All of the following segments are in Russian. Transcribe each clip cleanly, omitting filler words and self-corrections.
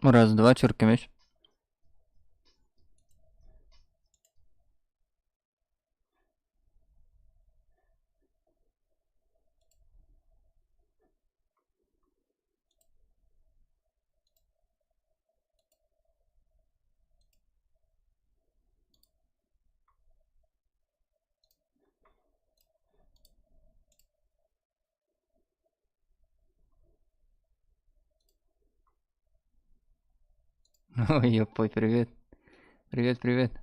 Раз, два, черкемеш. Ой, ёпой, привет. Привет, привет.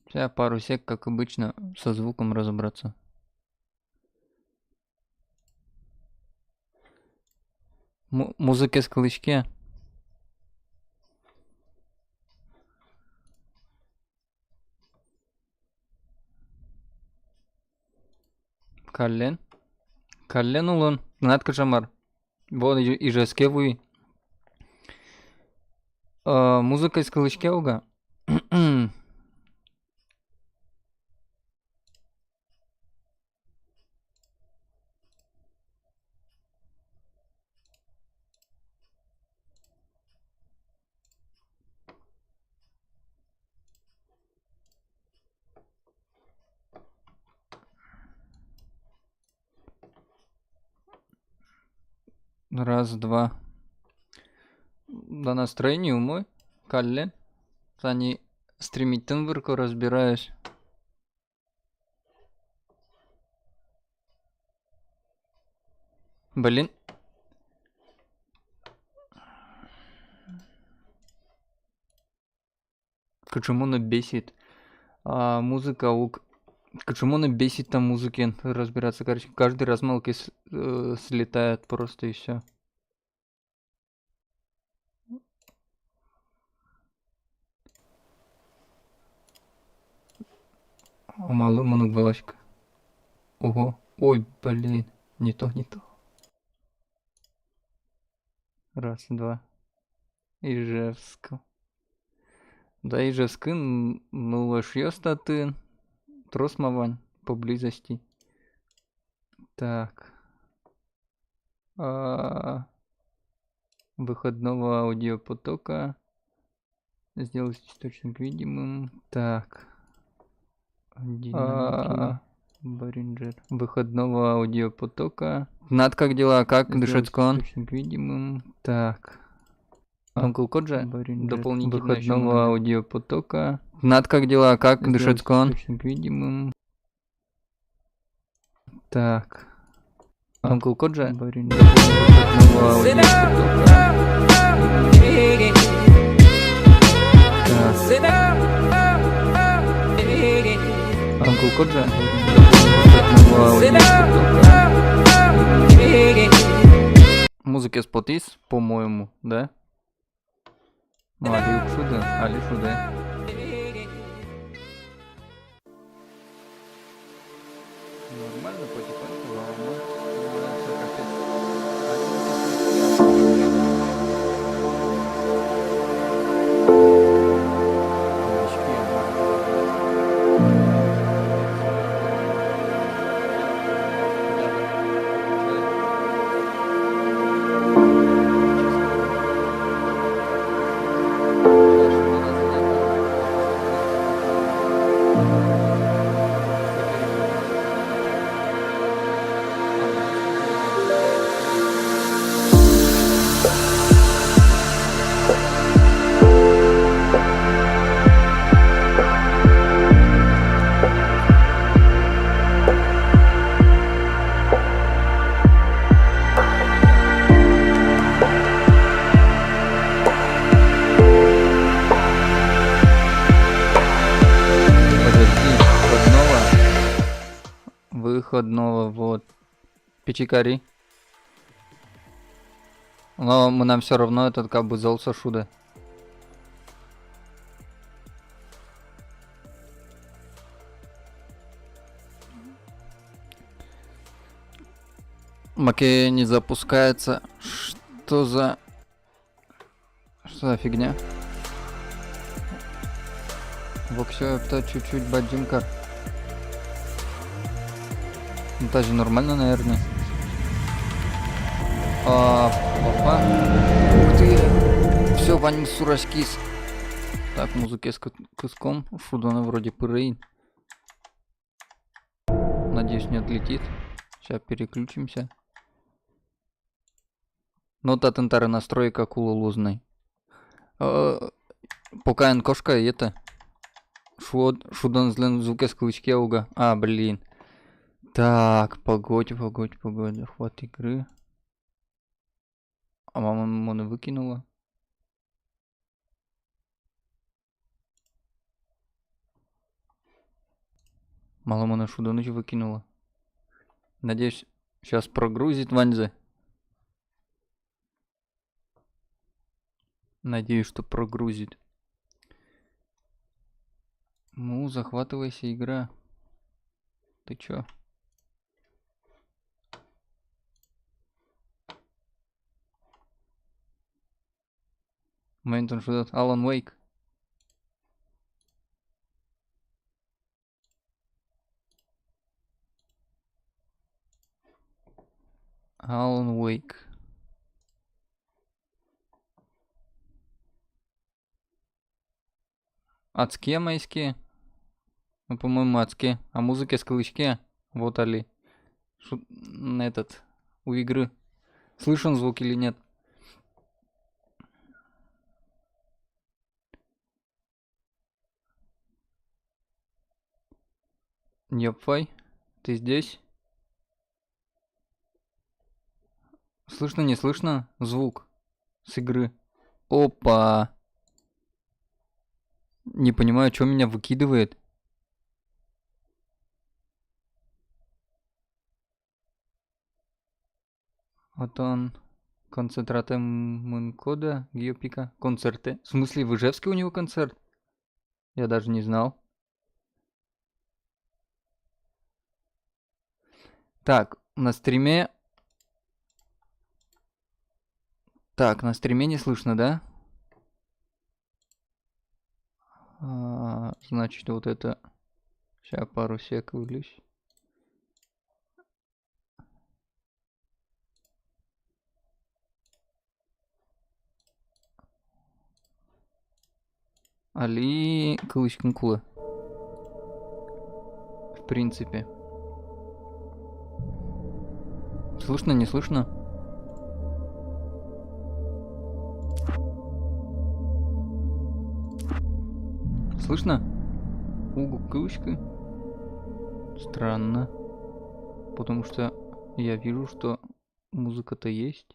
Сейчас пару сек, как обычно, со звуком разобраться. Музыка с клычки. Каллен. Каллен улон. Надка жамар. Вот и жеске вуи. Музыка из клычки уга. Раз, два. Да настроение умой. Каллен. Сани стремительно вырку разбираюсь. Блин. Почему она бесит? Музыка ук. Почему она бесит там музыки разбираться? Короче, каждый раз малки слетает просто и все. Мало монок балачка. Ого. Ой, блин. Не то, не то. Раз, два. Ижевск. Да, Ижевск, ну ваш статы. Тросмавань поблизости. Так. Выходного аудиопотока. Сделать источник видимым. Так. Баринджер. Выходного аудиопотока. Над как дела? Как дышать кон? Источник видимым. Так. Uncle Коджа. Дополнительно выходного аудиопотока. Над как дела? Как дышать кон? Источник видимым. Так. Uncle Коджа. Выходного аудиопотока. Uncle Коджа. Музыка спотис, по-моему, да? Ну, али шуда, али шуда. Нормально, потихоньку, нормально. Выходного, вот. Печикари. Но нам все равно этот как бы золото шуда. Маке не запускается. Что за фигня? Вообще это чуть-чуть баджинкар. Даже нормально, наверное. Опа. Ух ты. Все, ваним сурашкис. Так, музыка с куском. Шудона вроде пырейн. Надеюсь, не отлетит. Сейчас переключимся. Но татентары настройка кулулузной. Пока кошка это. Шудон злен звуке сквычки уга. Блин. Так, погодь. Хват игры. А мама моно выкинула. Мало моно Шудоныч выкинула. Надеюсь, сейчас прогрузит Ванзе. Надеюсь, что прогрузит. Ну, захватывайся, игра. Ты чё? Момент он ждет. Алан Уэйк. Алан Уэйк. Адские майские. Ну, по-моему, адские. А музыка скалычки. Вот али. Этот. У игры. Слышен звук или нет? Непфай. Ты здесь? Слышно, не слышно? Звук. С игры. Опа. Не понимаю, что меня выкидывает. Вот он. Концентраты Мункода, Геопика. Концерты. В смысле, в Ижевске у него концерт? Я даже не знал. Так, на стриме... Так, на стриме не слышно, да? Значит, вот это... Сейчас пару сек вылезь. Али кылычкин кулы. В принципе. Слышно, не слышно? Слышно? Угу, кылычка. Странно. Потому что я вижу, что музыка-то есть.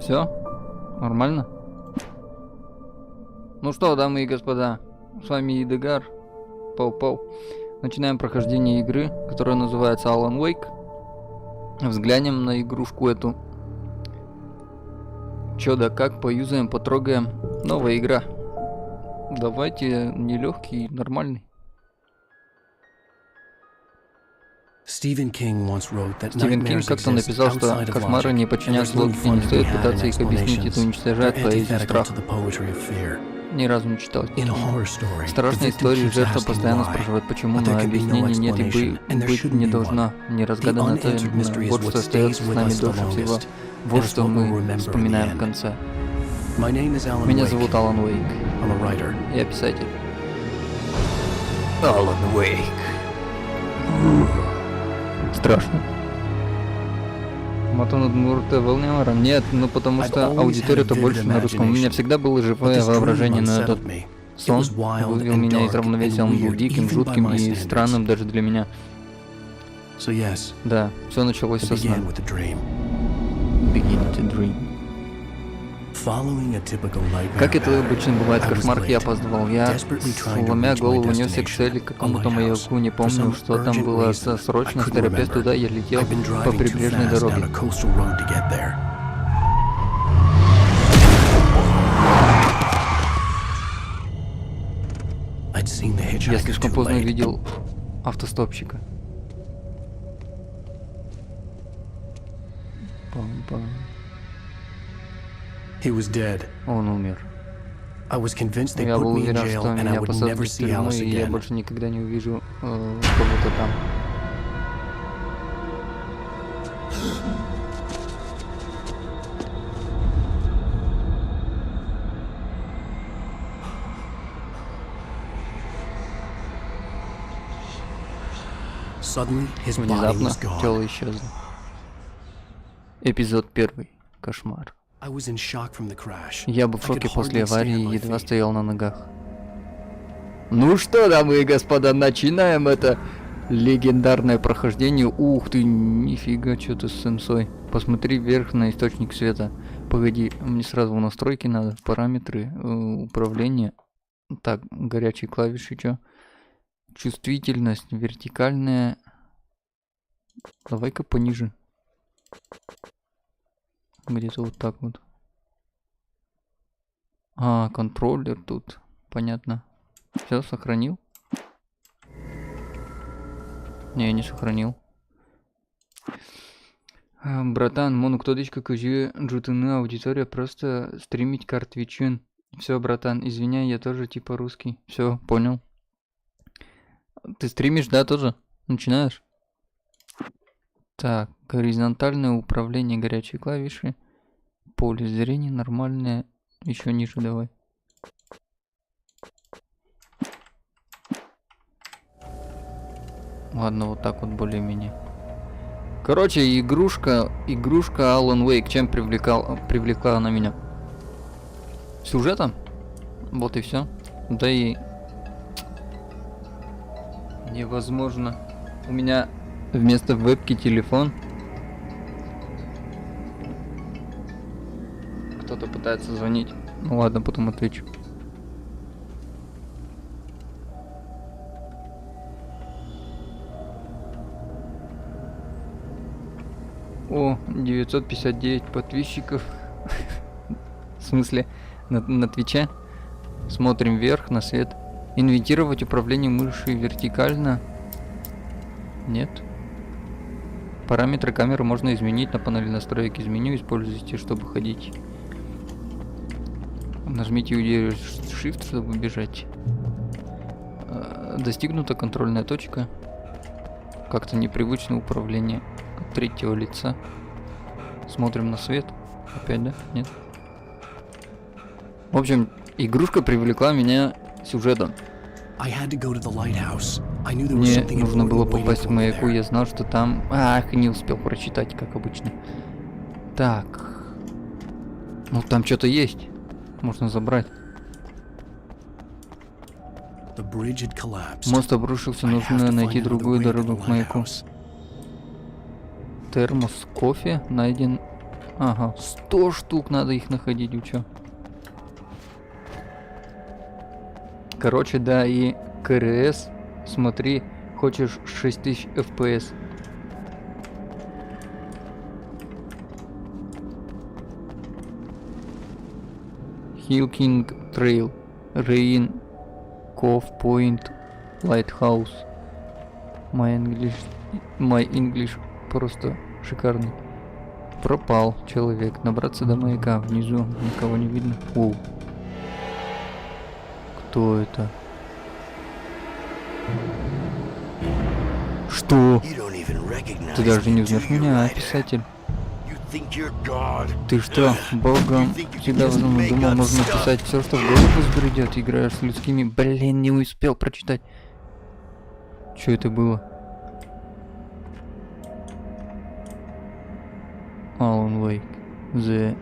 Все? Нормально? Ну что, дамы и господа, с вами Идегар. Пау-пау. Начинаем прохождение игры, которая называется Alan Wake. Взглянем на игрушку эту. Чё да как, поюзаем, потрогаем. Новая игра. Давайте нелегкий, нормальный. Стивен Кинг как-то написал, что кошмары не подчиняются логике, не стоит пытаться их объяснить, это уничтожает поэзию страха. Ни разу не читал. В страшной истории жертва постоянно спрашивает, почему, но объяснений нет и быть не должно. Неразгаданная тайна. Вот что остается с нами дольше всего. Вот что мы вспоминаем в конце. Меня зовут Алан Уэйк. Я писатель. Алан Уэйк. Страшно. Нет, ну потому что аудитория-то больше на русском. У меня всегда было живое воображение, но этот сон вывел меня из равновесия. Он был диким, жутким и странным даже для меня. Да, все началось со сна. Beginning to dream. Как это обычно бывает в кошмарах, я опоздывал. Я, сломя голову, несся к цели, к какому-то маяку, не помню, что там было срочно, с торопясь туда, я летел по прибрежной дороге. Я слишком поздно увидел автостопщика. Пам-пам-пам. He was dead. Он умер. I was convinced they Я был put me in уверен, jail что and I меня would посадят never в see тюрьму, Alice и я again. больше никогда не увижу кого-то там. Suddenly, his body Внезапно was gone. тело исчезло. Эпизод 1. Кошмар. I was in shock from the crash. Я был в I could шоке после hardly аварии stand и my едва feet. стоял на ногах. Ну что, дамы и господа, начинаем это легендарное прохождение. Ух ты, нифига, что-то с сенсой. Посмотри вверх на источник света. Погоди, мне сразу в настройки надо, параметры, управления. Так, горячие клавиши, что? Чувствительность, вертикальная. Давай-ка пониже. Где-то вот так вот. А, контроллер тут. Понятно. Все, сохранил? Не, не сохранил. Братан, мону кто-дочка кажи джутыны аудитория просто стримить картвичин. Все, братан, извиняй, я тоже типа русский. Все, понял. Ты стримишь, да, тоже? Начинаешь? Так, горизонтальное управление, горячие клавиши. Поле зрения нормальное. Еще ниже давай. Ладно, вот так вот более-менее. Короче, игрушка Alan Wake. Чем привлекла она меня? Сюжетом? Вот и все. Да и... Невозможно. У меня вместо вебки телефон. Кто-то пытается звонить. Ну ладно, потом отвечу. О, 959 подписчиков. В смысле, на Твиче. Смотрим вверх на свет. Инвентировать управление мышью вертикально. Нет. Параметры камеры можно изменить на панели настроек. Из меню используйте, чтобы ходить. Нажмите Shift, чтобы бежать. Достигнута контрольная точка. Как-то непривычное управление от третьего лица. Смотрим на свет. Опять, да? Нет. В общем, игрушка привлекла меня сюжетом. Мне нужно было попасть к маяку, я знал, что там... Ах, не успел прочитать, как обычно. Так. Ну, там что-то есть. Можно забрать. Мост обрушился, нужно найти другую дорогу к маяку. Термос кофе найден. Ага, 100 штук надо их находить, учё. Короче, да, и КРС, смотри, хочешь 6000 FPS. Хилкинг Трейл, Рейн, Cove Point, Lighthouse. My English просто шикарный. Пропал человек. Набраться до маяка. Внизу никого не видно. Оу. Кто это? Что? Ты даже не узнаешь меня, писатель. Ты что, богом себя думал, можно писать все, что в голову взбредет? Играешь с людскими... Блин, не успел прочитать. Что это было? Alan Wake. The...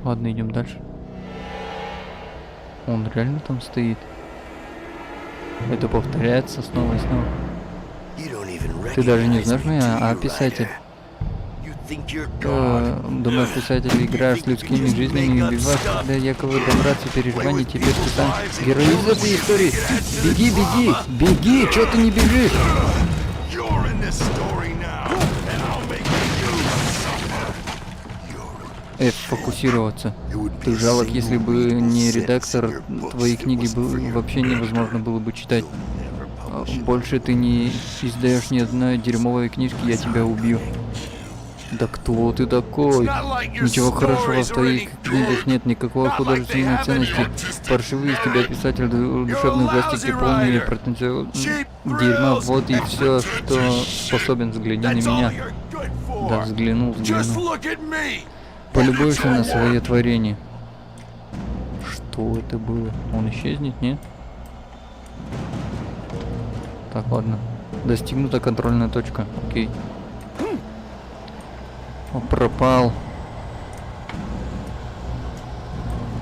Ладно, идем дальше. Он реально там стоит. Это повторяется снова и снова. Ты даже не знаешь меня, писатель. Думаешь, писатель, играешь с людскими жизнями и убиваешь, когда якобы добраться переживаний, теперь ты сам герой из этой истории. Беги, беги, беги, чё ты не бежишь? F, фокусироваться. Ты жалок, если бы не редактор, твои книги бы вообще невозможно было бы читать. больше ты не издаешь ни одной дерьмовой книжки, я тебя убью. Да кто ты такой? Ничего хорошего в твоих книгах нет, никакой художественной ценности. Паршивый из тебя писатель душевной пластики, полный потенциал дерьма. Вот и все, что способен. Взгляни на меня. Да, взглянул. Полюбуйся на свое творение. Что это было? Он исчезнет, нет? Так, ладно. Достигнута контрольная точка. Окей. О, пропал.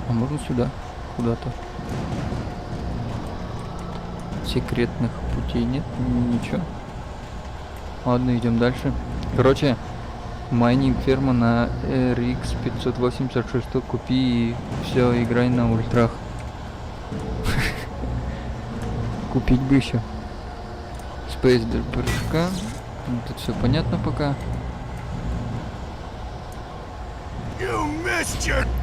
А можно сюда? Куда-то? Секретных путей нет? Ничего. Ладно, идем дальше. Короче, майнинг ферма на RX 586. Купи и все, играй на ультрах. Купить бы еще. Space для прыжка. Тут все понятно пока.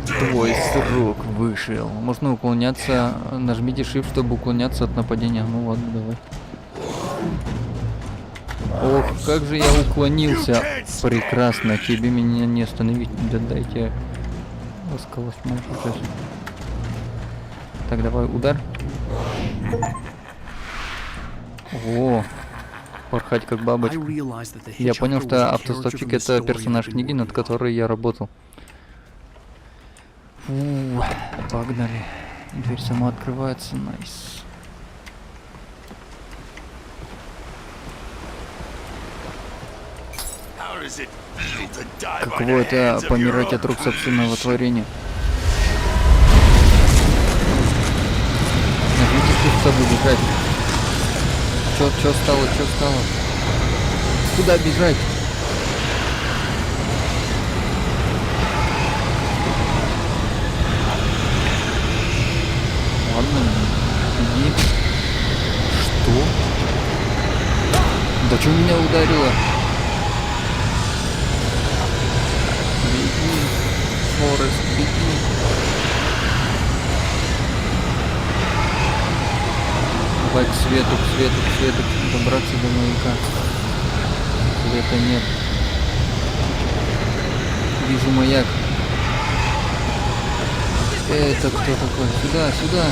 Твой срок вышел. Можно уклоняться. Нажмите Shift, чтобы уклоняться от нападения. Ну ладно, давай. Ох, как же я уклонился. Прекрасно. Тебе меня не остановить. Да дайте. Ласковость мою сейчас. Так, давай, удар. О, порхать как бабочка. Я понял, что автостопщик — это персонаж книги, над которой я работал. Погнали. Дверь сама открывается, найс. Каково это помирать от рук собственного творения? Нажмите shift, чтобы бежать. Чё стало? Куда бежать? Ладно, иди. Что? Да что меня ударило? Беги, Форест, беги. Давай к свету, добраться до маяка. Света нет. Вижу маяк. Это кто такой? Сюда.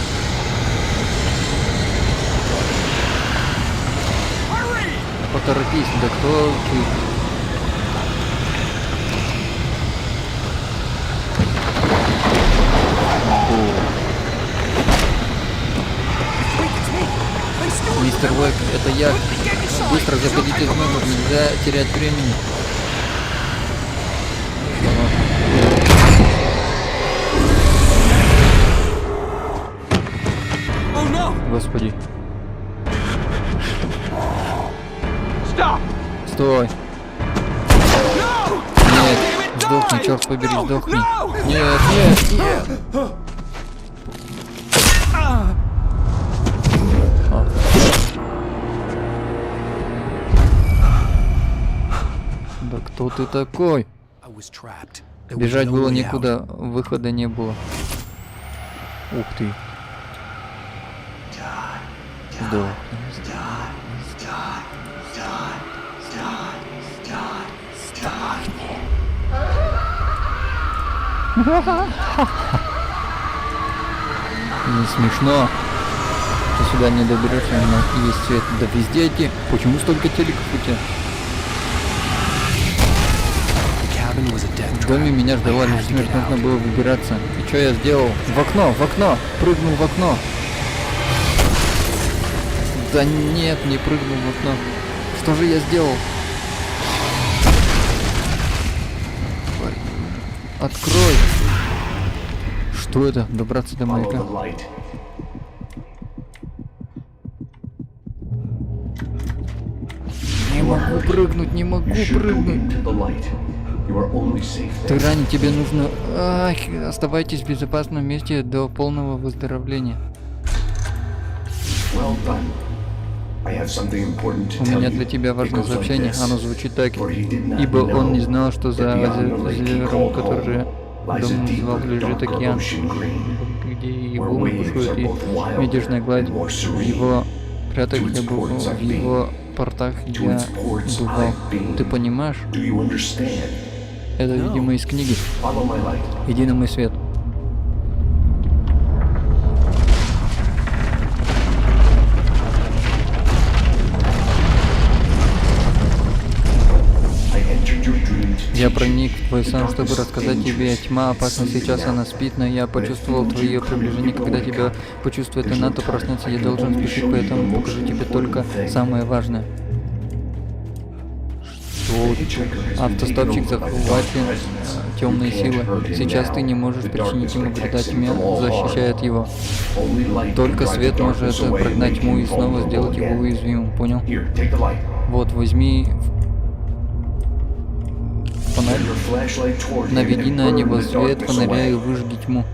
Поторопись, да кто ты? Мистер Уэйк, это я. Быстро заходите в номер, нельзя терять времени. Господи. Стой. Нет, сдохни, черт побери, сдохни. Нет. Да кто ты такой? Бежать было некуда, выхода не было. Ух ты. Да. Не смешно. Ты сюда не доберешься, но есть свет. Да везде эти. Почему столько телеков у тебя? В доме меня ждала лишь смерть, нужно было выбираться. И что я сделал? В окно! Прыгнул в окно! Да нет, не прыгнул в окно. Что же я сделал? Открой! Что это? Добраться до маяка. Не могу прыгнуть. Тыране, тебе нужно... Ах, оставайтесь в безопасном месте до полного выздоровления. У меня для тебя важное сообщение. Оно звучит так. Ибо он не знал, что за озером, которое дом называл, лежит океан, где и волны бушуют, и медежная гладь его спрятать, я был в его портах, я бывал. Ты понимаешь? Это, видимо, из книги. Иди на мой свет. Я проник в твой сон, чтобы рассказать тебе. Тьма опасна сейчас, она спит, но я почувствовал твое приближение. Когда тебя почувствует она, то проснется. Я должен спешить, поэтому покажу тебе только самое важное. Что? Автостопчик захватен темные силы. Сейчас ты не можешь причинить ему вреда, тьма защищает его. Только свет может прогнать тьму и снова сделать его уязвимым, понял? Вот, возьми фонарь, наведи на него свет фонаря и выжги тьму.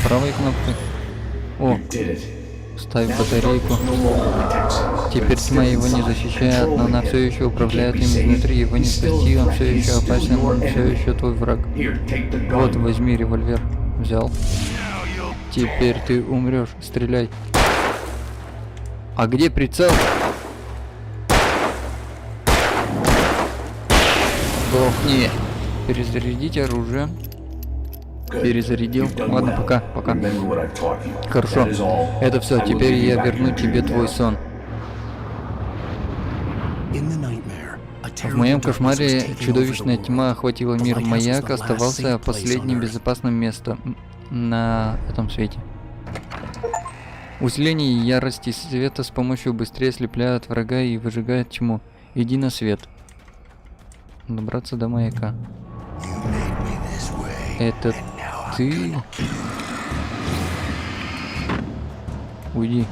Правой кнопкой. О, ставь батарейку. Теперь тьма его не защищает, но она все еще управляет им изнутри. Его не спасти, он все еще опасен, он все еще твой враг. Вот, возьми револьвер. Взял. Теперь ты умрешь. Стреляй. А где прицел? Сдохни. Перезарядить оружие. Перезарядил. Ладно, пока. Хорошо. Это все. Теперь я верну тебе твой сон. В моем кошмаре чудовищная тьма охватила мир. Маяк оставался последним безопасным местом на этом свете. Усиление ярости света с помощью быстрее ослепляет врага и выжигает тьму. Иди на свет. Добраться до маяка. Это ты? Уйди.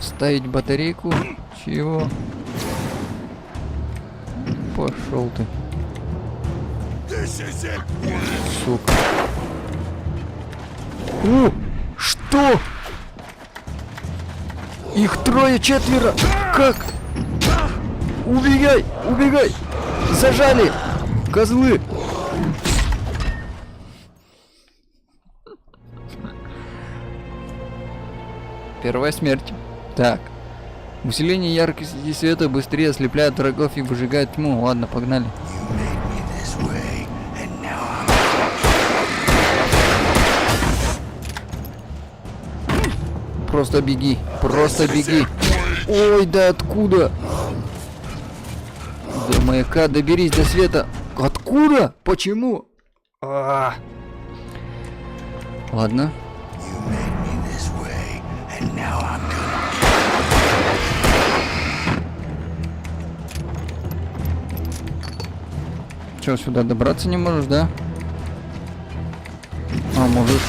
Ставить батарейку? Чего? Пошел ты. Сука. О! Что? Их трое-четверо! Как? Убегай! Убегай! Зажали! Козлы! Первая смерть. Так. Усиление яркости света быстрее ослепляет врагов и выжигает тьму. Ладно, погнали. Просто беги. Просто беги. Ой, да откуда? До маяка доберись, до света. Откуда? Почему? Ладно. Че, сюда добраться не можешь, да? А, можешь.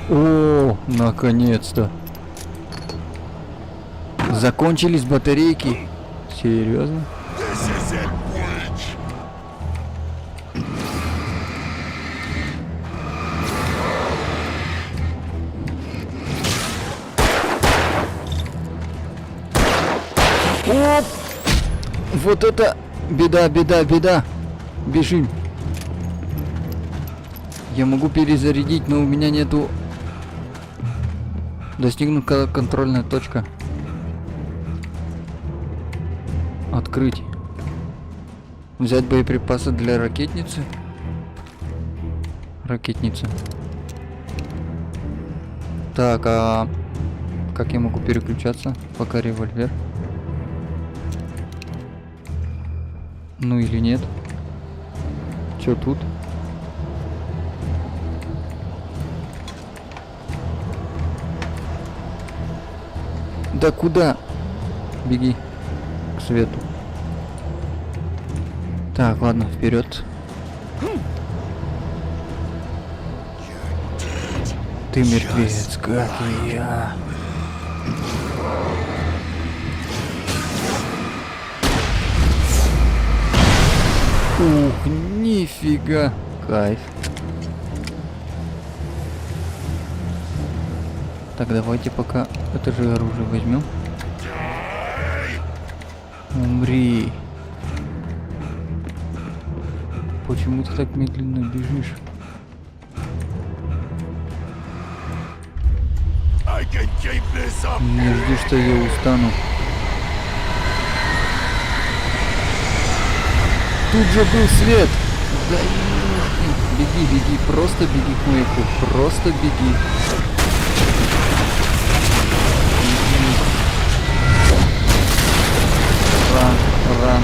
О, наконец-то. Закончились батарейки. Серьезно? Оп! Вот это беда. Бежим. Я могу перезарядить, но у меня нету. Достигнута контрольная точка. Открыть. Взять боеприпасы для ракетницы. Ракетница. Так, а как я могу переключаться? Пока револьвер. Ну или нет? Чё тут? Да куда? Беги к свету. Так, ладно, вперед. Ты мертвец, как и я. Ух, нифига. Кайф. Так, давайте пока это же оружие возьмем. Умри. Почему ты так медленно бежишь? Не жди, что я устану. Тут же был свет! Да беги, беги, просто беги к маяку, просто беги. Ран, ран.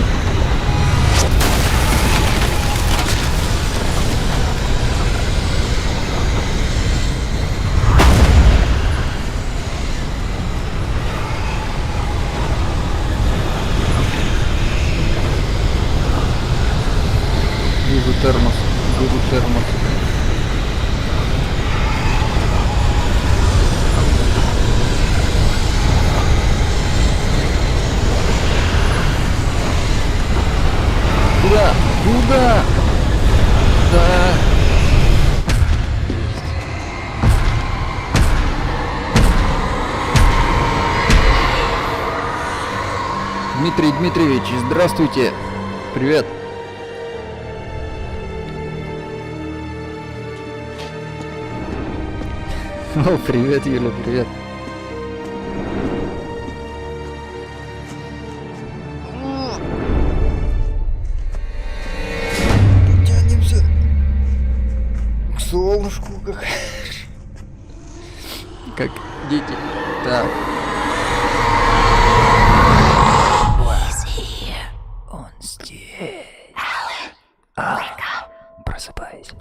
Вижу термос, вижу термос. Куда? Куда? Да. Дмитрий Дмитриевич, здравствуйте. Привет. О, привет, Юля, привет. Тянемся к солнышку, как дети. Так. Он здесь. Просыпайся.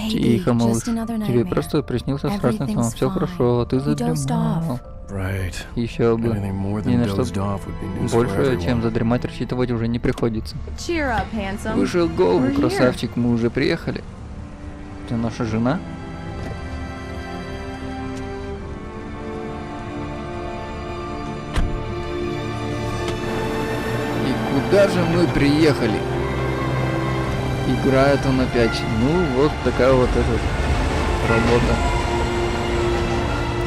Тихо, малыш. Тебе просто приснился страшный сон. Все хорошо, ты задремал. Еще бы. Ни на что больше, чем задремать, рассчитывать уже не приходится. Вышел голову, красавчик, мы уже приехали. Ты наша жена? И куда же мы приехали? Играет он опять. Ну, вот такая вот эта работа.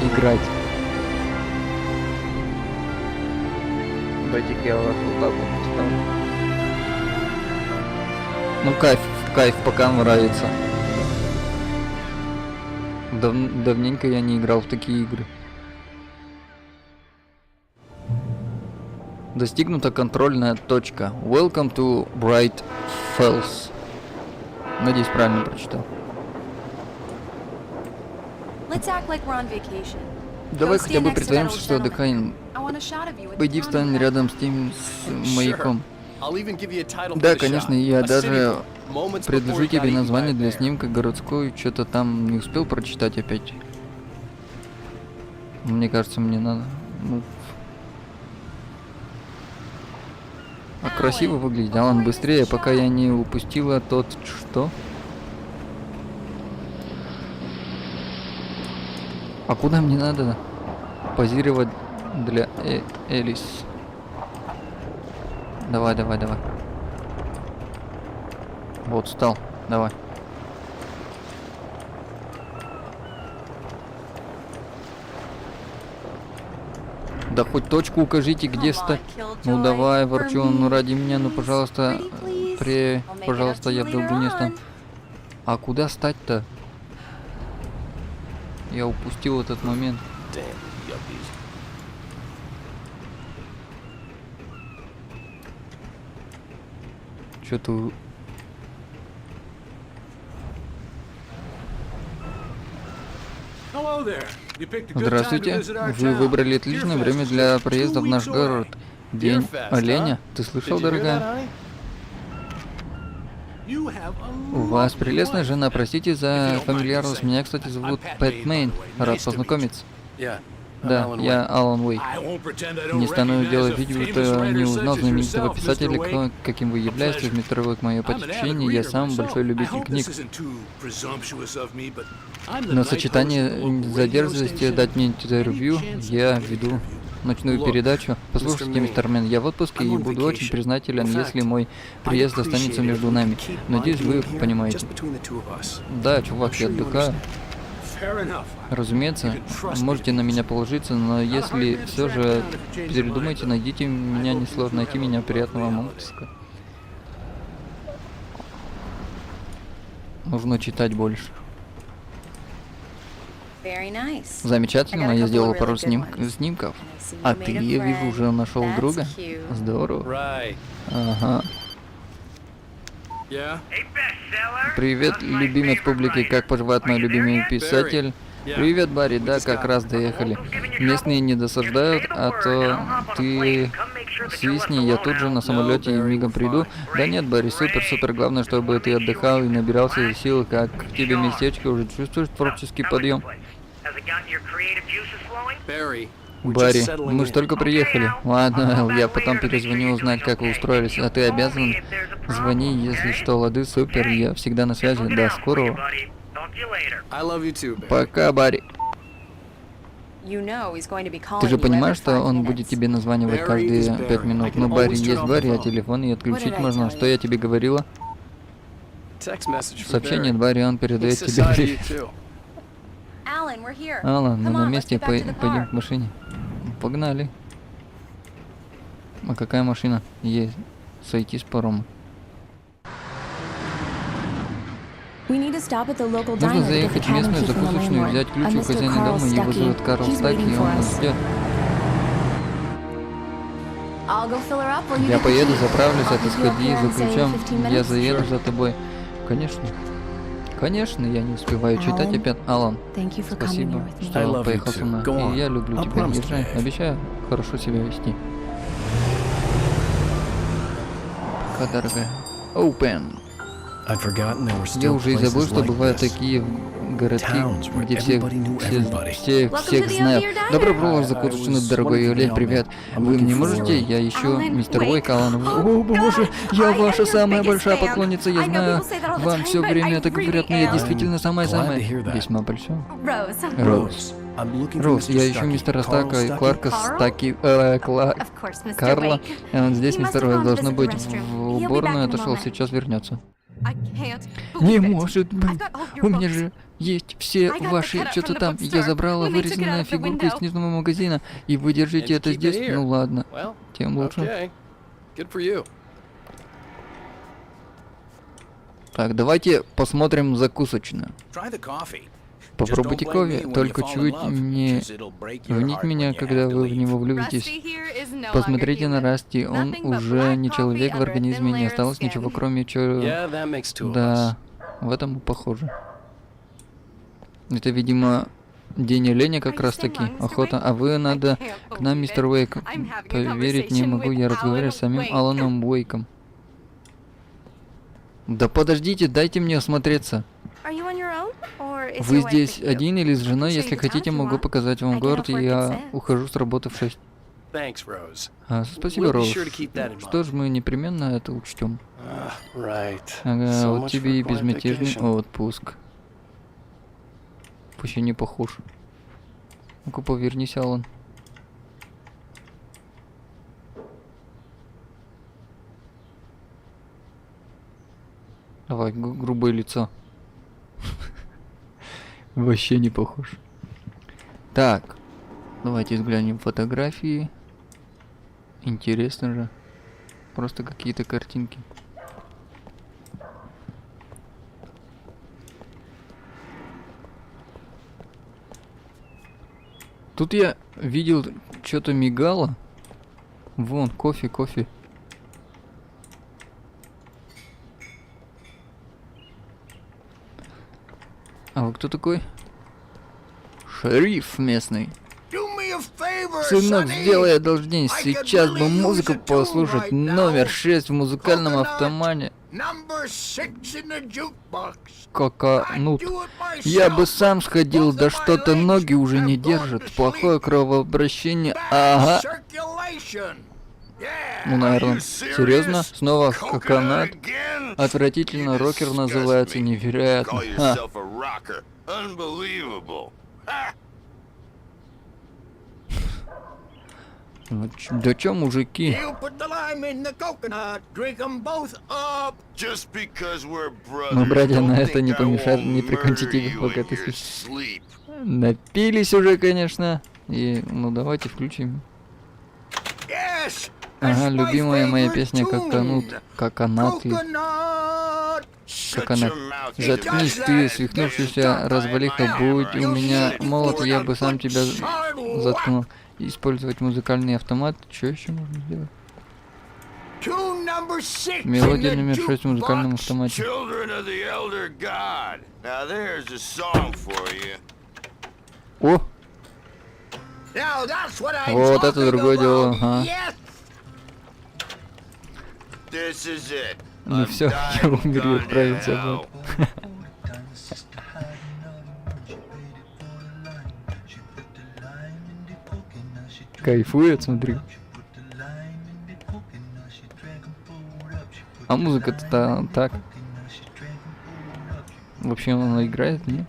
Играть. Дайте-ка я вас вот так вот поставлю. Ну, кайф, пока нравится. Давненько я не играл в такие игры. Достигнута контрольная точка. Welcome to Bright Falls. Надеюсь, правильно прочитал. Давай хотя бы притворимся, что отдыхаем. Пойди встань рядом с тем маяком. Да, конечно, я даже предложу тебе название для снимка городской. Что-то там не успел прочитать опять. Мне кажется, мне надо... Ну... А красиво выглядит, Алан, быстрее, пока я не упустила тот что? А куда мне надо позировать для Элис? Давай. Вот, встал, давай. Да хоть точку укажите, где встать. Ну давай, Ворчун, ну ради меня, ну пожалуйста, пожалуйста, я в долгу не стану. А куда встать-то? Я упустил этот момент. Что-то... Здравствуйте. Вы выбрали отличное время для проезда в наш город. День оленя. Ты слышал, дорогая? У вас прелестная жена. Простите за фамильярность. Меня, кстати, зовут Пэт Мэйн. Рад познакомиться. Да, я Алан Уэйк. Не стану делать вид, будто не узнал знаменитого писателя, каким вы являетесь. Метровик мое почтение. Я сам большой любитель книг. Но сочетание за дерзости дать мне интервью, я веду ночную передачу. Послушайте, мистер Мэн, я в отпуске и буду очень признателен, если мой приезд останется между нами. Надеюсь, вы понимаете. Да, чувак, я отдыхаю. Разумеется, можете на меня положиться, но если все же передумаете, найдите меня, несложно найти меня, приятного вам отпуска. Нужно читать больше. Замечательно, я сделал пару снимков. А ты, я вижу, уже нашел друга? Здорово. Ага. Привет, любимец публики, как поживает мой любимый писатель? Привет, Барри, да, как раз доехали. Местные не досаждают, а то ты свистни, я тут же на самолете и мигом приду. Да нет, Барри, супер, главное, чтобы ты отдыхал и набирался сил, как к тебе местечко, уже чувствуешь творческий подъем? Барри, мы ж только приехали. Ладно, Эл, я потом перезвоню узнать, как вы устроились. А ты обязан? Звони, если что, лады, супер, я всегда на связи. До скорого. Пока, Барри. Ты же понимаешь, что он будет тебе названивать каждые 5 минут? Ну, Барри есть Барри, а телефон и отключить можно. Что я тебе говорила? Сообщение от Барри, он передает тебе привет. Алан, мы на месте, пойдем к машине. Погнали. А какая машина? Есть. Сойти с парома. Нужно заехать в местную закусочную, взять ключ у хозяина дома, его зовут Карл Стаки, и он нас ждет. Я поеду, заправлюсь, а ты сходи за ключом, я заеду за тобой. Конечно. Конечно, я не успеваю читать опять. Алан, спасибо, что поехал со мной. И я люблю тебя. Езжай, обещаю хорошо себя вести. Пока, дорогая. Open. Я уже и забыл, что бывают такие городки, где всех знают. Добро пожаловать в закусочную, дорогой Юлей, привет. Вы мне можете? Я ищу мистер Уэйк, Алан. О, боже, я ваша самая большая поклонница, я знаю. Вам все время это говорят, но я действительно самая-самая. Весьма большая. Роуз, я ищу мистера Стака и Кларка Стаки... Карла. Он здесь, мистер Уэйк, должно быть в уборную, отошел, сейчас вернется. Не может быть. У меня же есть все ваши что-то там. Я забрала вырезанную фигурку из книжного магазина. И вы держите это здесь? Ну ладно. Тем лучше. Так, давайте посмотрим закусочную. Попробуйте кофе, только чуть не вните меня, когда вы в него влюбитесь. Посмотрите на Расти, он уже не человек, в организме не осталось ничего, кроме чего... Да, в этом похоже. Это, видимо, день оленя как раз таки, охота. А вы надо к нам, мистер Уэйк. Поверить не могу, я разговариваю с самим Аланом Уэйком. Да подождите, дайте мне осмотреться. Вы здесь один или с женой? Если хотите, могу показать вам город. Я ухожу с работы в 6. Спасибо, Роуз. Что ж, мы непременно это учтем. Ага, вот тебе и безмятежный отпуск. Пусть и не похож. Ну-ка, повернись, Алан. Давай, грубое лицо. Вообще не похож. Так, давайте взглянем фотографии. Интересно же. Просто какие-то картинки. Тут я видел, что-то мигало. Вон, кофе. А вы кто такой? Шериф местный. Сынок, сделай одолжение. Сейчас бы музыку послушать. Номер 6 в музыкальном автомате. Каканут. Я бы сам сходил, да что-то ноги уже не держат. Плохое кровообращение. Ага. Ну, наверное. Серьезно? Снова каканат? Отвратительно, рокер называется, невероятно. Ну, да чё, мужики? Мы, братья, на это не помешает, не прикончить их, пока ты спишь. Напились уже, конечно. И, ну, давайте включим. Ага, любимая моя песня «Коконаты». Как она? Заткнись ты, свихнувшийся развалиха, будь у меня молот, я бы сам тебя заткнул. Использовать музыкальный автомат. Что еще можно сделать? Мелодия номер 6 в музыкальном автомате. О! Вот это другое дело, ага. Ну все, я умер и отправился в ад. Кайфует, смотри. А музыка-то так. Вообще она играет, нет?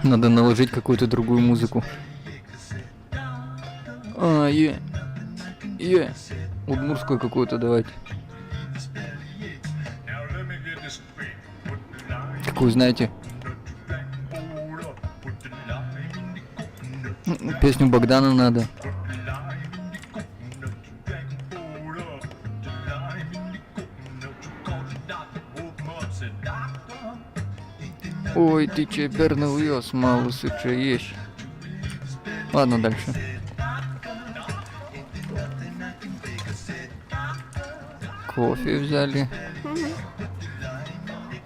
Надо наложить какую-то другую музыку. Удмурскую какую-то давайте. Какую знаете? Песню Богдана надо. Ой, ты че пернул ёс, малусы, че ешь? Ладно, дальше. Кофе взяли.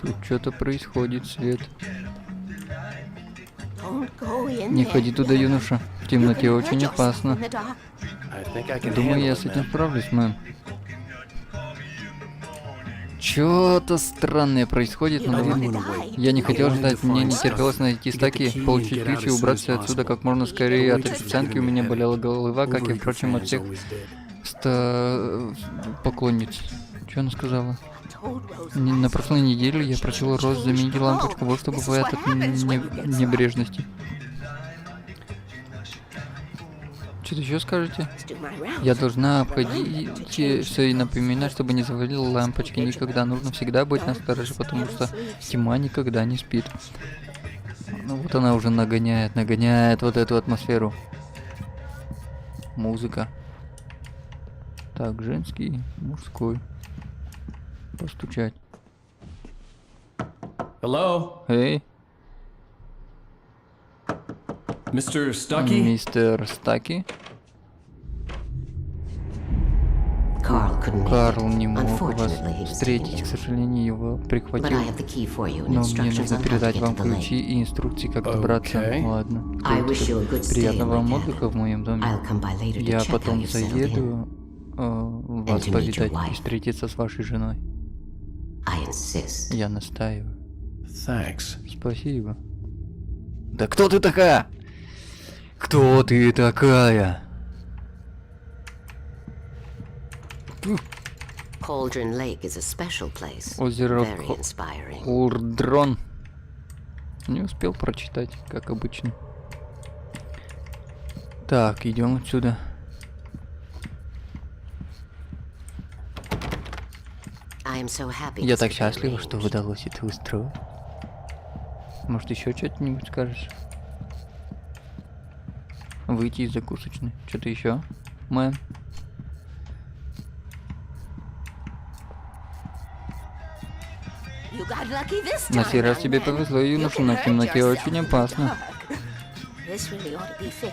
Тут что-то происходит, Свет. Не ходи туда, юноша. В темноте очень опасно. Думаю, я с этим справлюсь, мэм. Что-то странное происходит, но я не хотел ждать, мне не терпелось найти стаки, получить ключ и убраться отсюда как можно скорее. От официантки у меня болела голова, как и, впрочем, от всех поклонниц. Что она сказала? На прошлой неделе я просил Роз заменить лампочку, вот что бывает от небрежности. Что-то еще скажете? Я должна обходить все и напоминать, чтобы не завалил лампочки никогда. Нужно всегда быть настороже, потому что тьма никогда не спит. Ну вот она уже нагоняет вот эту атмосферу. Музыка. Так, женский, мужской. Постучать. Hello? Эй. Mr. Stucky? Мистер Стаки? Карл Не мог вас встретить, к сожалению, его прихватил. Но мне нужно передать вам ключи и инструкции, как добраться. Ладно. Приятного вам отдыха в моем доме. Я потом заеду вас повидать и встретиться с вашей женой. Я настаиваю. Спасибо. Да кто ты такая? Кто ты такая? Озеро Колдрон. Не успел прочитать, как обычно. Так, идем отсюда. Я так счастлива, что удалось это устроить. Может, еще что-нибудь скажешь? Выйти из закусочной. Что-то еще, мэм? На сей раз тебе повезло, юноша, но в темноте очень опасно.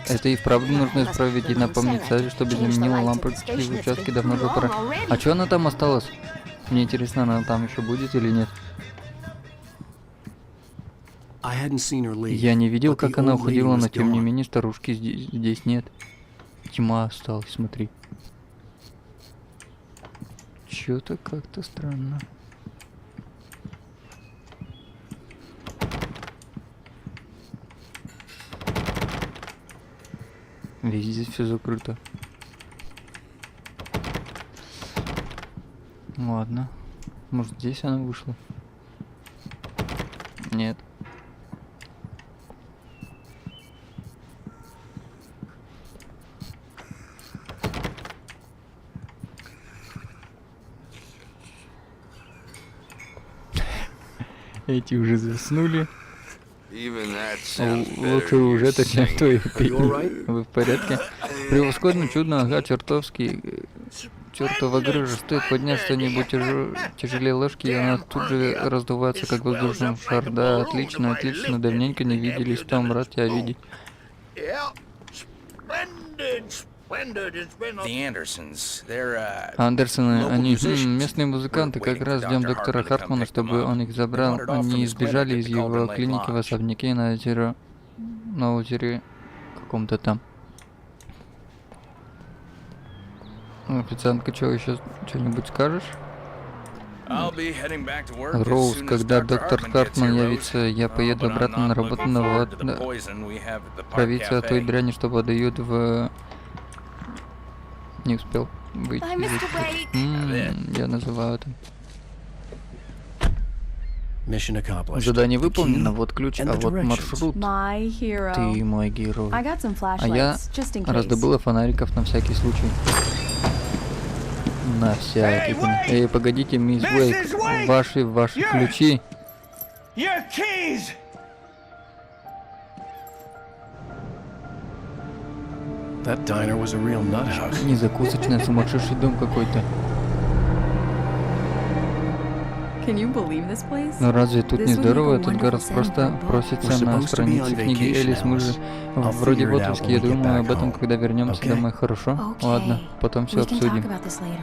Это и вправду нужно исправить и напомнить Саре, чтобы заменила лампочки в участке давно уже пора. А что она там осталась? Мне интересно, она там еще будет или нет? Я не видел, как она уходила, но тем не менее старушки здесь нет. Тьма осталась, смотри. Чё-то как-то странно. Везде здесь все закрыто. Ладно. Может, здесь она вышла? Нет. Эти уже заснули. Even that sounds Лучше better уже это, чем saying. то и пить. Вы в порядке? Превосходно, чудно, ага, чертовски. Чертова грыжа, стоит поднять что-нибудь тяжелее ложки, и она тут же раздувается, как воздушный шар. Да, отлично, отлично, давненько не виделись, Том, рад тебя видеть. Yeah. Splendid. It's been The Andersons, they're Андерсоны, local они musicians. местные музыканты, как раз ждем доктора Хартмана, чтобы он их забрал. Они сбежали из его клиники в особняке на озере каком-то там. Официантка, что еще что-нибудь скажешь? I'll be heading back to work as Роуз, soon as когда Dr. доктор Hartman gets Хартман here, явится, Rose. я поеду But I'm обратно not на работу looking на forward to the poison we have at the Park провинцию той Cafe. дряни, что подают в... Не успел выйти. Bye, Mr. Wake. Я называю это. Mission accomplished. Задание The выполнено, key вот ключ, and а the вот directions. маршрут. My hero. Ты мой герой. I got some А я flashlights, just in case. раздобыла фонариков на всякий случай. На всякий. Эй, погодите, мисс Уэйк, ваши ключи. Your keys! That diner was a real nut house. Не закусочная, сумасшедший дом какой-то. Can you believe this place? Но разве тут не This would здорово? make a Этот город wonderful просто Sandbox book. просится We're на supposed to be странице on книги vacation, Элис. Мы же I'll вроде figure в it out отпуске. when Я we get думаю back об этом, home. когда вернемся Okay? домой. Хорошо? Okay. Ладно, потом все We can talk обсудим. about this later.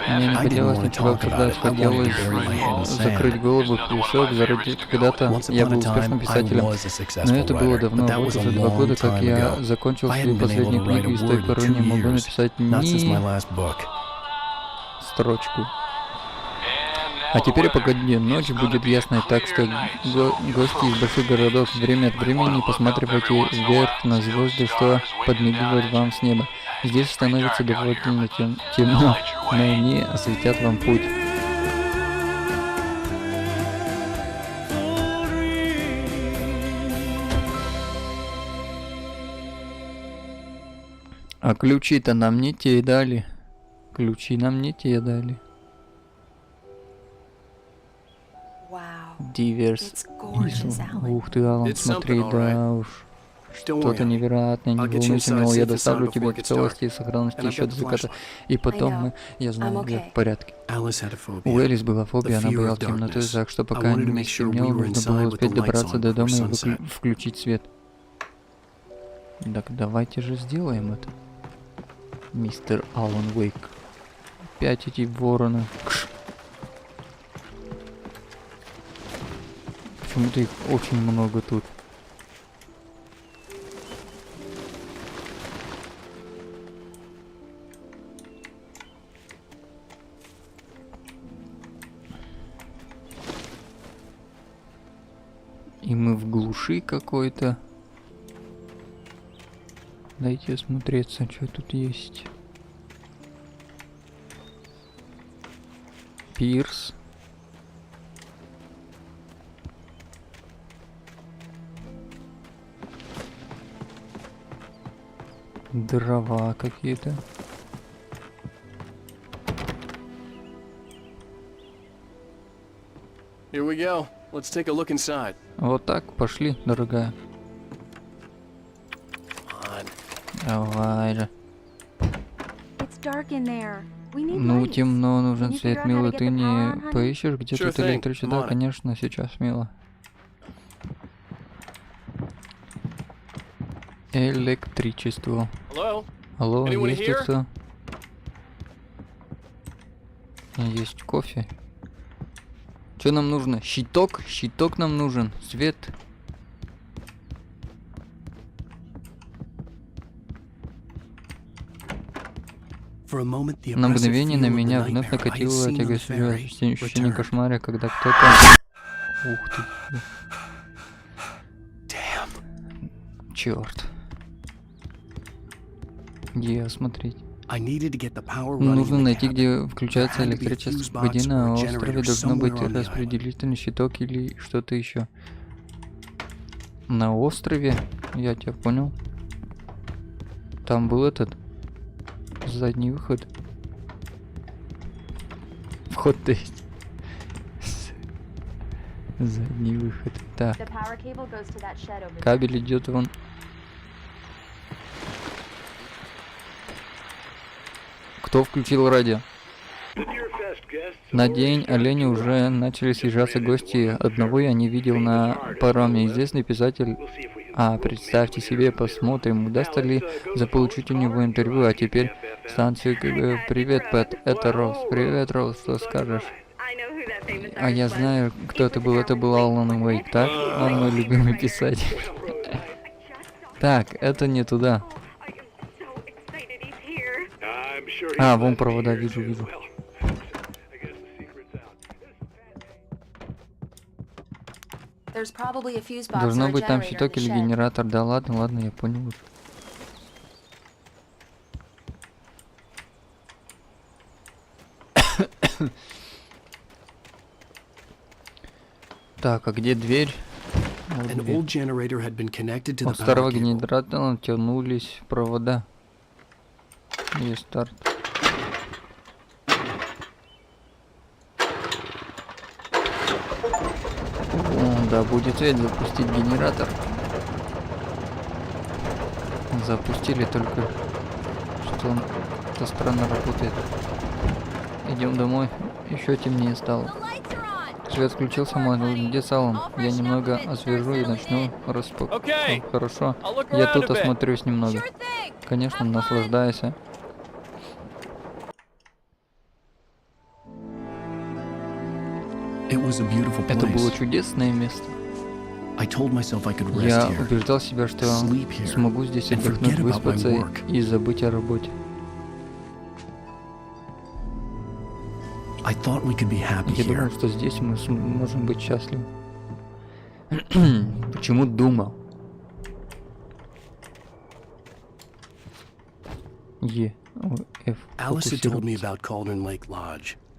Мне не I didn't хотелось want to ничего talk about обсуждать, it. I wanted to хотелось bury my head in закрыть sand. голову в песок. Заради когда-то Once я upon был a успешным time, I писателем. was a Но successful это было writer, давно, but that вот was a уже 2 long года, как time я ago. закончил I свою hadn't been able последнюю to write книгу, и a с той word in поры 2 не могу years. написать Not since my ни last book. строчку. А теперь погоди, ночь будет ясной, так что гости из больших городов время от времени посматривайте вверх на звезды, что подмигивают вам с неба. Здесь становится довольно темно, но они осветят вам путь. А ключи-то нам не те дали. Ключи нам не те дали. Wow. Диверс. It's gorgeous, Alan. Ух ты, Алан, It's смотри, something, all да уж. Don't Что-то worry. невероятное, не I'll get you волнуйся, inside мол, я safe and доставлю sound тебя before в it gets целости и dark. сохранности And I've еще got до the заката. flashlight. И потом I know. я знаю, I'm я okay. в порядке. Alice had a У phobia. Элис была фобия, она The fear боялась of темноты, darkness. так что I пока wanted to не make sure стемнело, we were нужно inside было with успеть the lights добраться on до дома и before sunset. включить свет. Так давайте же сделаем это. Мистер Алан Уэйк. Опять эти вороны. Кш. Почему-то их очень много тут. И мы в глуши какой-то. Дайте осмотреться, что тут есть. Пирс. Дрова какие-то. Here we go. Let's take a look inside. Вот так, пошли, дорогая. Come on. Давай же. It's dark in there. We need Ну, lights. темно, нужен Can you свет, figure out how милый. to get Ты the power не on, honey? поищешь, где Sure тут thing. электричество? I'm Да, on it. конечно, сейчас, мило. Электричество. Hello? Алло, Anyone есть here? тут кто? Есть кофе. Что нам нужно? Щиток? Щиток нам нужен. Свет. For a moment, the На oppressive мгновение на feel of the меня вновь nightmare I had накатило seen on the тягостное ferry ощущение returned. кошмара, когда кто-то... Ух ты. Damn. Черт. Где осмотреть? I needed to get the power running Нужно in the найти, cabin. где включается There had to be a электричество. fuse box Погоди, or на a острове generator должно быть somewhere on the island. распределительный щиток или что-то еще. На острове? Я тебя понял. Там был этот задний выход. Вход-то есть. Задний выход. Так, The power cable goes to that shed over there. кабель идет вон. Кто включил радио? На день оленя уже начали съезжаться гости. Одного я не видел на пароме. Известный писатель. Представьте себе, посмотрим, удастся ли заполучить у него интервью. А теперь станцию КГ. Привет, Пэт, это Роуз. Привет, Роуз, что скажешь? А я знаю, кто это был. Это был Алан Уэйк, так? Он мой любимый писатель. Так, это не туда. Вон провода, вижу. Должно быть там щиток или генератор. Да ладно, я понял уже. Так, а где дверь? Вот дверь. От старого генератора тянулись провода. Есть старт. Да, будет ведь запустить генератор. Запустили, только что он это странно работает. Идем домой. Еще темнее стало. Свет включился, мой. Где Салом? Я немного освежу и начну распаковку. Хорошо. Я тут осмотрюсь немного. Конечно, наслаждайся. Это было чудесное место. Я убеждал себя, что смогу здесь отдохнуть, выспаться и забыть о работе. Я думал, что здесь мы можем быть счастливы. Почему думал?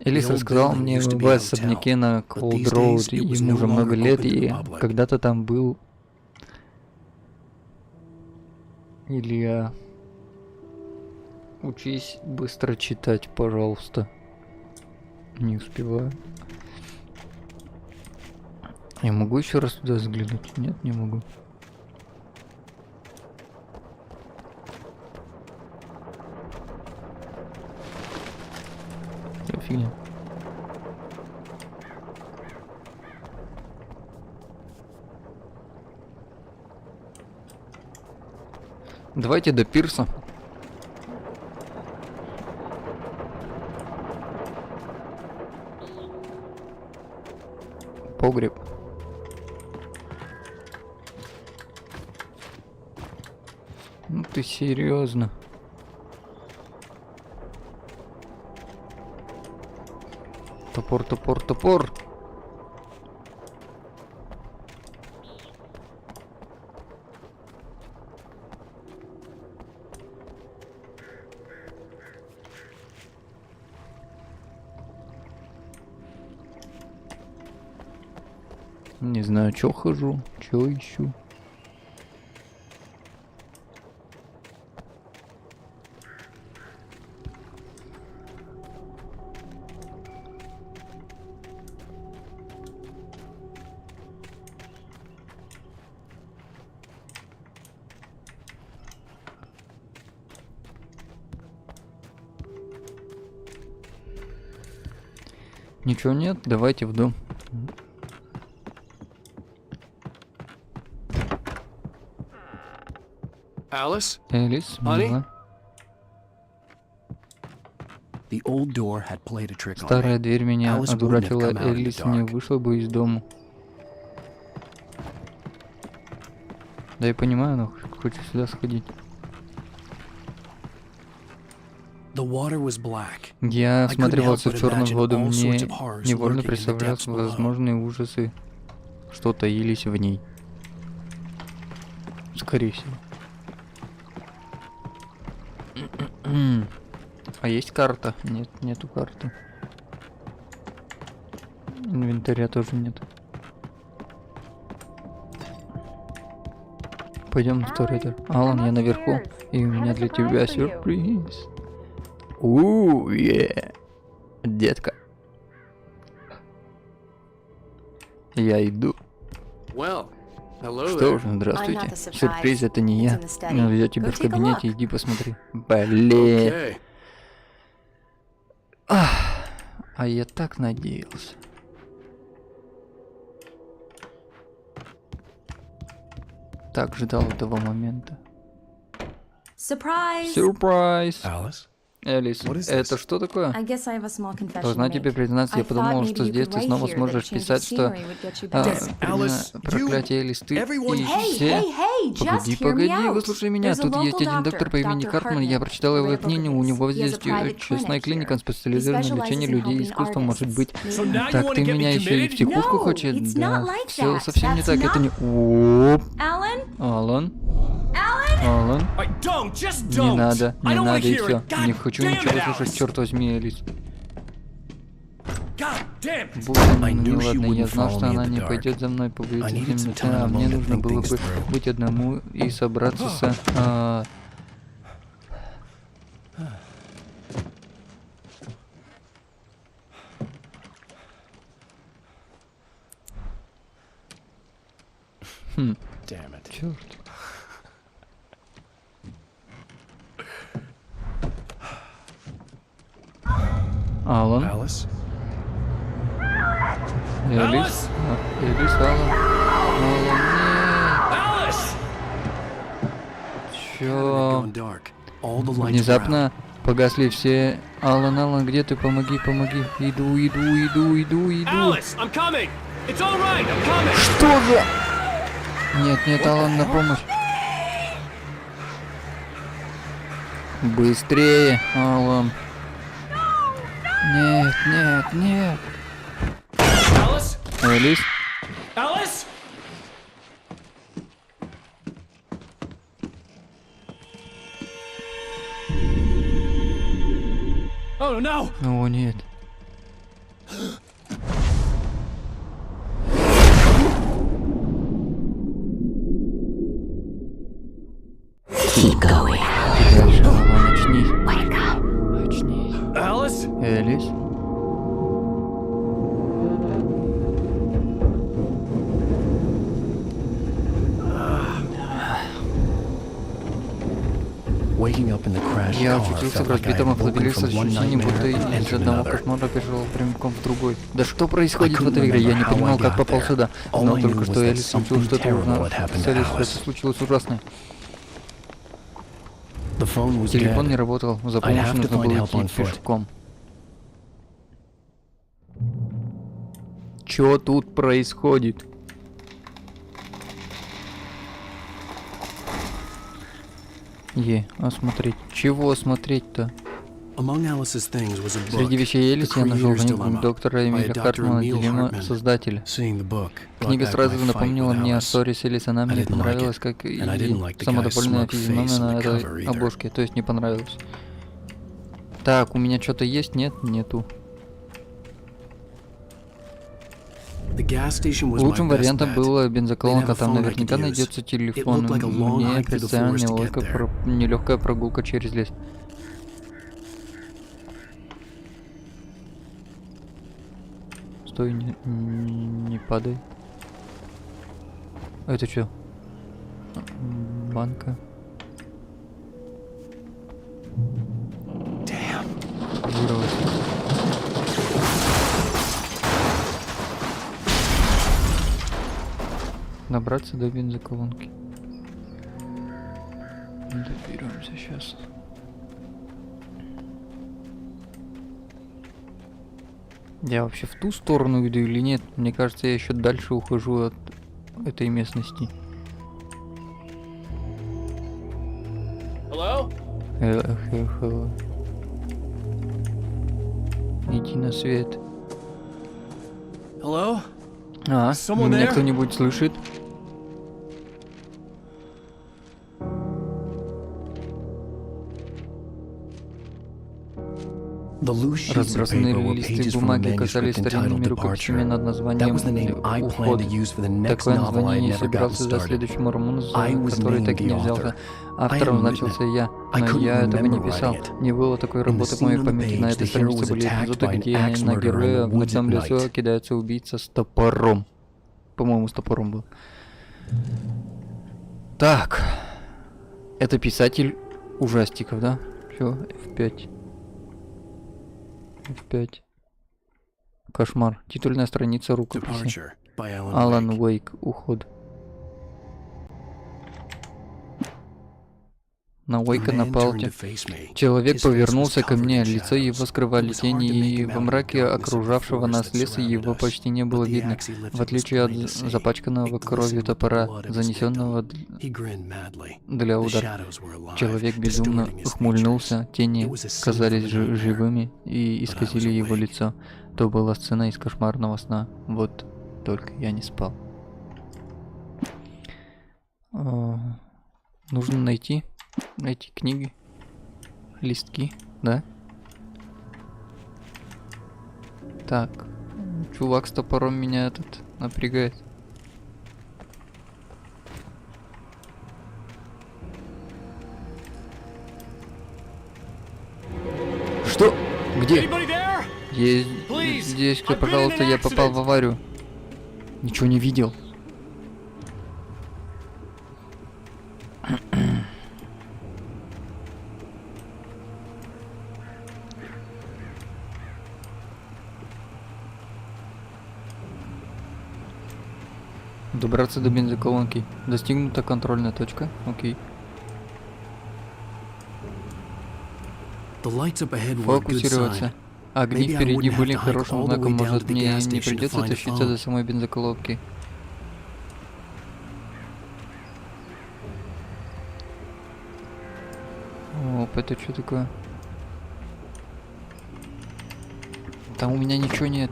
Элис рассказал мне об особняке на Колд Роуд, ему уже много лет, и когда-то там был... Илья, учись быстро читать, пожалуйста. Не успеваю. Я могу еще раз туда взглянуть? Нет, не могу. Фигня. Давайте до пирса. Погреб. Ну ты серьезно? Топор. Не знаю, чё хожу, чё ищу. Ничего нет, давайте в дом. Элис, мила. Старая дверь меня одурачила, Элис не вышла бы из дому. Да я понимаю, но хочу сюда сходить. Я всматривался в черную воду, мне невольно представлялись возможные ужасы, что таились в ней. Скорее всего. А есть карта? Нет, нету карты. Инвентаря тоже нет. Пойдем в туалет. Алан, я наверху, и у меня для тебя сюрприз. Детка. Я иду. Well, hello Что there. ж, здравствуйте. Сюрприз, это не я. Я тебя в кабинете, иди посмотри. Блин. Okay. А я так надеялся. Так ждал этого момента. Surprise! Сюрприз! Alice? Элис, What is это this? что такое? I guess I have a small confession Должна to тебе make. признаться, я I подумал, thought что maybe с you детства could снова write here сможешь that a change of писать, что... scenery would get you back. Alice, проклятие, Элис, ты everyone- и Hey, все... hey, hey, just Погоди, hear me погоди, out. выслушай меня. There's a Тут есть local один доктор по имени Dr. Хартман. Я Hartman. прочитал его I read a book книгу. of У his. него He has a здесь private частная clinic клиника, он here. специализирует на He лечении specializes in людей helping искусством. Может быть... So now you Так want ты to get меня me еще и в committed? психушку No, хочешь? it's Да. not like Все that. совсем не That's так. Это not- не... Оп! Alan? Алан? Alan? Алан? I don't, just Не don't. надо, I не don't wanna надо и hear все. it. God Не хочу damn ничего it, слушать, Alice. черт возьми, Элис. God damn it. Боже, I ну knew she ладно, я wouldn't знал, follow что me in она the не dark. пойдет за мной по I needed some улице, time а мне alone to нужно think было things бы through. быть одному и собраться с... Damn it. Черт. Алан? Alice? Элис? Элис, Алан? Алан, Alice! нет! Чё? Gone dark. All the lights were out. Внезапно погасли все... Алан, Алан, где ты? Помоги, помоги. Иду, иду. Alice, I'm coming. It's all right. I'm coming. Что же? Нет, нет, Алан, на помощь. Быстрее, Алан. Нет. Alice? Элис? Alice? Oh no! О, нет. Дальше, Алан, очнись. Очнись. Alice? Элис? Waking up in the crash Я car очутился felt в like I разбитом had автомобиле woken с from one ощущением, будто nightmare and из entered одного another. кошмара перешел прямиком в другой. Да что происходит в этой игре? Я не remember how понимал, I как got попал there. сюда. All Знал I только, knew что was that Элис случилось something что-то terrible ужасное. had happened С to Элис что-то Alice. случилось ужасное. The phone was Телефон не dead. работал, за I'd помощью have to нужно find было help идти on foot. пешком. Чё тут происходит? Осмотреть. Чего смотреть-то? Among Alice's things was a book. Среди вещей Элис я The нашел Creator's книгу Dilemma доктора by Эмиля Dr. Хартмана, Emil дилемма Hartman. создателя. Seeing the book brought Книга back сразу my же fight напомнила with мне о Alice. ссоре с Элис. Она I мне didn't like понравилась, it. как и And I didn't like the самодовольная guy's smug физиономия face on на the этой cover either. обложке. То есть не понравилось. Так, у меня что-то есть? Нет, нету. The gas station was my Лучшим best вариантом bet. была They'd бензоколонка, have a там phone I наверняка could use. найдется It телефон. looked like a long Мне hike through the представила forest to get there. нелегкая прогулка через лес. Стой, не падай. Это что? Банка. Вырвалась. Добраться до бензоколонки. Доберемся сейчас. Я вообще в ту сторону иду или нет? Мне кажется, я еще дальше ухожу от этой местности. Hello? Иди на свет. Hello? Someone Меня there? кто-нибудь слышит? The loose sheets of Разбросанные paper were листы pages from a бумаги касались manuscript старинными entitled рукописями Departure. над That названием was the name I planned «Уход». to use for the next Такое novel I название had я never gotten собирался за started. следующим романом, I was который named так и не the взялся. author. Автором I hadn't значился written it. я, I но couldn't я этого не remember писал. writing it. Не было такой In the работы в моей scene on the памяти. На page, этой the hero странице was были attacked эпизоды, by an где axe на murderer in героя the в woods ночном at лесу night. кидается убийца с топором. по-моему, с топором был. Так. Это писатель ужастиков, да? Все, F5. F5. Кошмар. Титульная страница рукописи. Departure by Alan Алан Wake. Уэйк. Уход. На Уэйка The man напал. turned to face me. Человек His face повернулся was ко covered мне, in лицо shadows. его скрывали It was hard тени, to make и him во out in the мраке darkness of the окружавшего forest нас that леса его surrounded us. почти не было But the видно, axe he lifted в was отличие от plain to see. запачканного It кровью glistened with the топора, blood of his занесенного victim. He grinned madly. для The удара. shadows were alive, Человек безумно distorting his ухмыльнулся, features. It тени was a scene казались from a nightmare. живыми и But I was исказили его awake. лицо. То была сцена из кошмарного сна. Вот только я не спал. Нужно найти книги, листки, да? Так, чувак с топором меня напрягает. Что? Где? Anybody there? Есть здесь кто, I've been in пожалуйста, an я попал accident. в аварию. Ничего не видел. Добраться до бензоколонки. Достигнута контрольная точка. Окей. The lights up ahead were a good Фокусироваться. sign. Огни Maybe I впереди wouldn't have были to hike хорошим all the знаком. way down Может, to the мне gas не station to придется find a тащиться phone. до самой бензоколонки. Оп, это что такое? Там у меня ничего нет.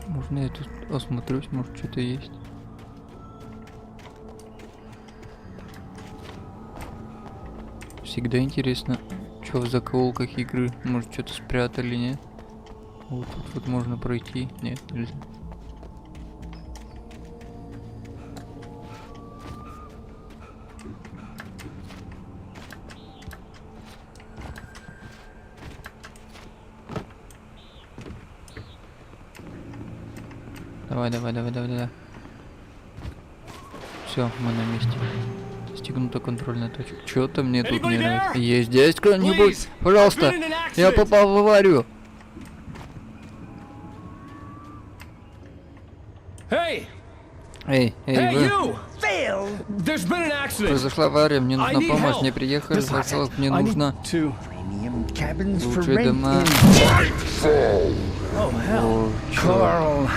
Можно я тут осмотрюсь, может что-то есть? Всегда интересно, что в закоулках игры. Может что-то спрятали, нет? Вот тут вот можно пройти. Нет, нельзя. Давай. Все, мы на месте. Достигнута контрольная точка. Что-то мне тут не Anybody нравится. there? Есть здесь кто-нибудь? Please, Пожалуйста. I've been in an Я accident. попал в аварию. Hey! Эй, Hey, вы. you! There's been an accident. Произошла авария, мне нужна I need помощь. help. Мне приехали, Listen, пожалуйста, мне I need нужно to... лучшие дома. О, чёрт.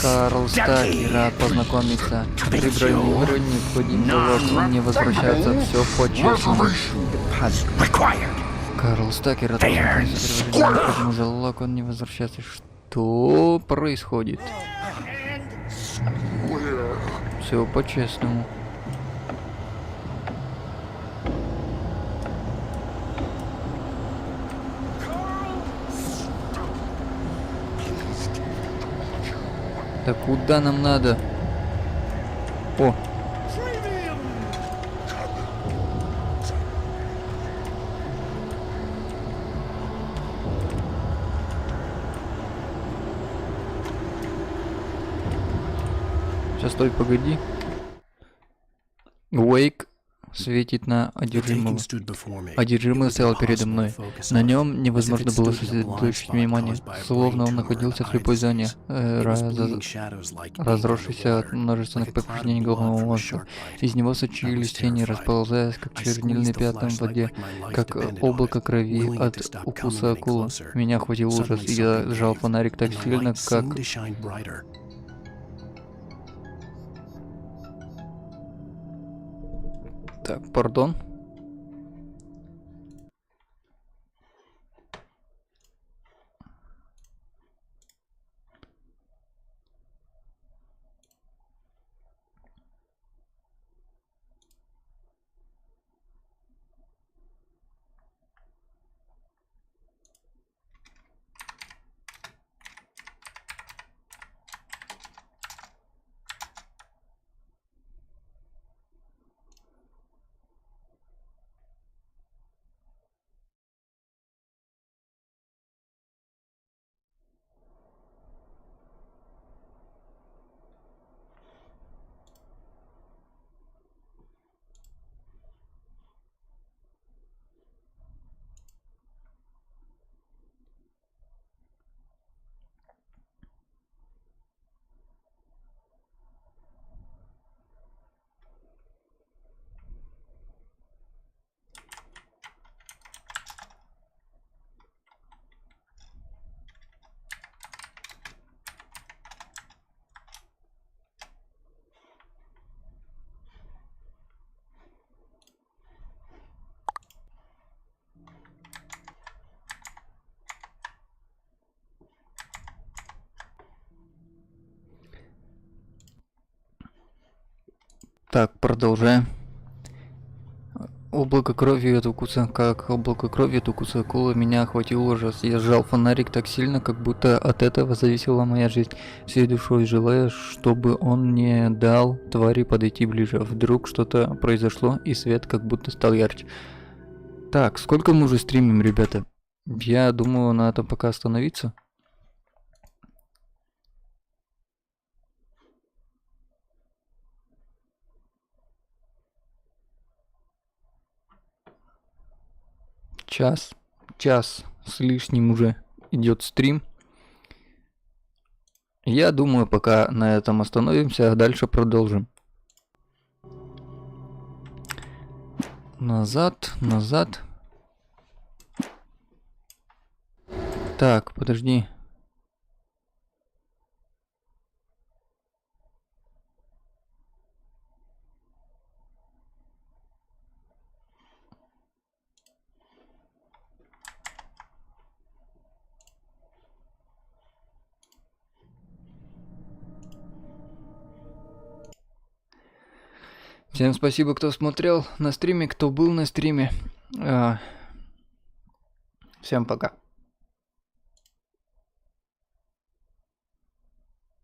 Карл Стаки, рад познакомиться. При бронировании необходим залог не возвращаться, все по-честному. Карл Стаки, рад познакомиться. При бронировании необходим залог, он не возвращается. Что происходит? Все по-честному. Да куда нам надо? О! Сейчас, стой, погоди. Уэйк светит на одержимого. Одержимый стоял передо мной. На нем невозможно было сосредоточить внимание, словно он находился в слепой зоне, разросшийся от множественных повреждений головного мозга. Из него сочились тени, расползаясь, как чернильные пятна в воде, как облако крови от укуса акулы. Меня охватил ужас, и я сжал фонарик так сильно, как... Так, пардон. Так, продолжаем. Облако крови от укуса, как облако крови от укуса акулы, меня охватил ужас. Я сжал фонарик так сильно, как будто от этого зависела моя жизнь. Всей душой желая, чтобы он не дал твари подойти ближе. Вдруг что-то произошло, и свет как будто стал ярче. Так, сколько мы уже стримим, ребята? Я думаю, на этом пока остановиться. Час с лишним уже идет стрим. Я думаю, пока на этом остановимся, а дальше продолжим. Назад. Так, подожди. Всем спасибо, кто смотрел на стриме, кто был на стриме. Всем пока.